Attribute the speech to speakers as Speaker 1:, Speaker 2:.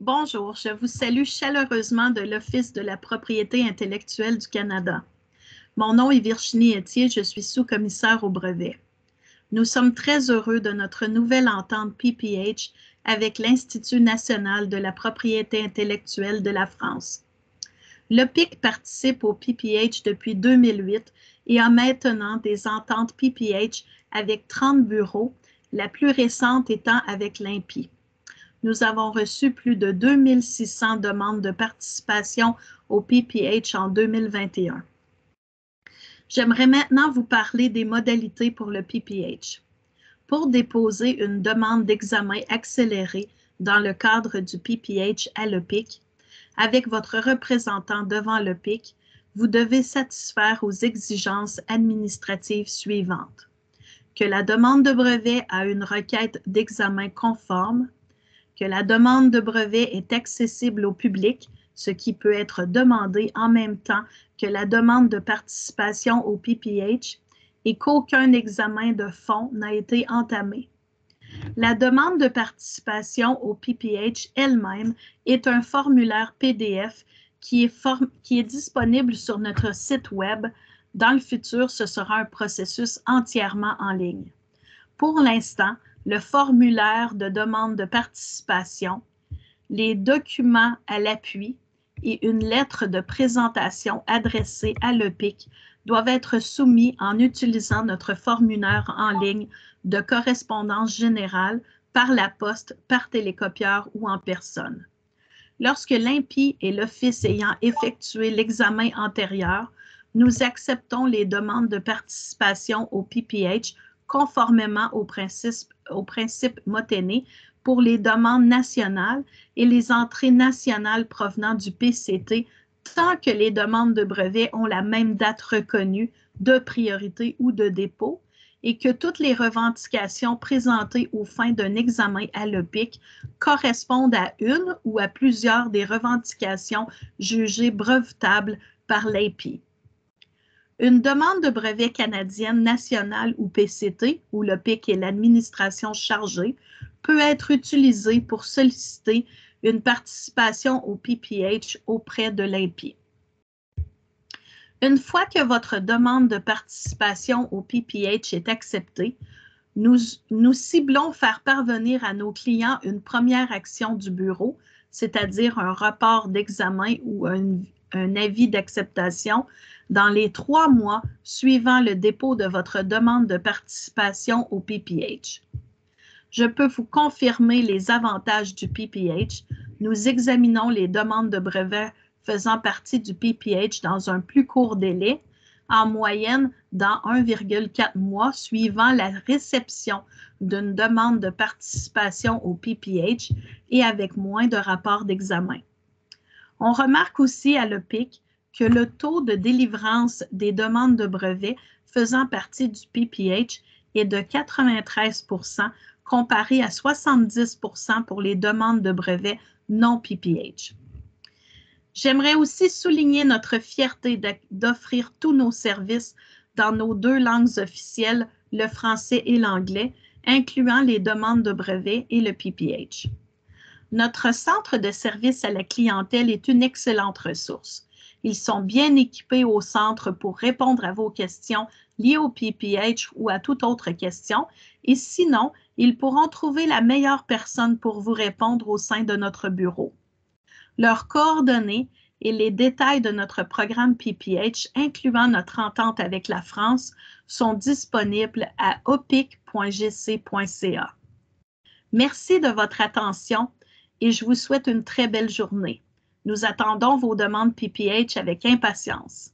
Speaker 1: Bonjour, je vous salue chaleureusement de l'Office de la propriété intellectuelle du Canada. Mon nom est Virginie Etier, je suis sous-commissaire au brevet. Nous sommes très heureux de notre nouvelle entente PPH avec l'Institut national de la propriété intellectuelle de la France. L'OPIC participe au PPH depuis 2008 et a maintenant des ententes PPH avec 30 bureaux, la plus récente étant avec l'INPI. Nous avons reçu plus de 2600 demandes de participation au PPH en 2021. J'aimerais maintenant vous parler des modalités pour le PPH. Pour déposer une demande d'examen accéléré dans le cadre du PPH à l'OPIC, avec votre représentant devant l'OPIC, vous devez satisfaire aux exigences administratives suivantes. Que la demande de brevet a une requête d'examen conforme, que la demande de brevet est accessible au public, ce qui peut être demandé en même temps que la demande de participation au PPH et qu'aucun examen de fond n'a été entamé. La demande de participation au PPH elle-même est un formulaire PDF qui est disponible sur notre site Web. Dans le futur, ce sera un processus entièrement en ligne. Pour l'instant, le formulaire de demande de participation, les documents à l'appui et une lettre de présentation adressée à l'OPIC doivent être soumis en utilisant notre formulaire en ligne de correspondance générale par la poste, par télécopieur ou en personne. Lorsque l'INPI et l'Office ayant effectué l'examen antérieur, nous acceptons les demandes de participation au PPH conformément au principe Motenay pour les demandes nationales et les entrées nationales provenant du PCT tant que les demandes de brevet ont la même date reconnue de priorité ou de dépôt et que toutes les revendications présentées aux fins d'un examen à l'OPIC correspondent à une ou à plusieurs des revendications jugées brevetables par l'INPI. Une demande de brevet canadienne nationale ou PCT, où l'OPIC est l'administration chargée, peut être utilisée pour solliciter une participation au PPH auprès de l'INPI. Une fois que votre demande de participation au PPH est acceptée, nous ciblons faire parvenir à nos clients une première action du bureau, c'est-à-dire un report d'examen ou un avis d'acceptation dans les 3 mois suivant le dépôt de votre demande de participation au PPH. Je peux vous confirmer les avantages du PPH. Nous examinons les demandes de brevets faisant partie du PPH dans un plus court délai, en moyenne dans 1,4 mois suivant la réception d'une demande de participation au PPH et avec moins de rapports d'examen. On remarque aussi à l'OPIC que le taux de délivrance des demandes de brevets faisant partie du PPH est de 93 % comparé à 70 % pour les demandes de brevets non PPH. J'aimerais aussi souligner notre fierté d'offrir tous nos services dans nos 2 langues officielles, le français et l'anglais, incluant les demandes de brevets et le PPH. Notre centre de service à la clientèle est une excellente ressource. Ils sont bien équipés au centre pour répondre à vos questions liées au PPH ou à toute autre question, et sinon, ils pourront trouver la meilleure personne pour vous répondre au sein de notre bureau. Leurs coordonnées et les détails de notre programme PPH, incluant notre entente avec la France, sont disponibles à opic.gc.ca. Merci de votre attention et je vous souhaite une très belle journée. Nous attendons vos demandes PPH avec impatience.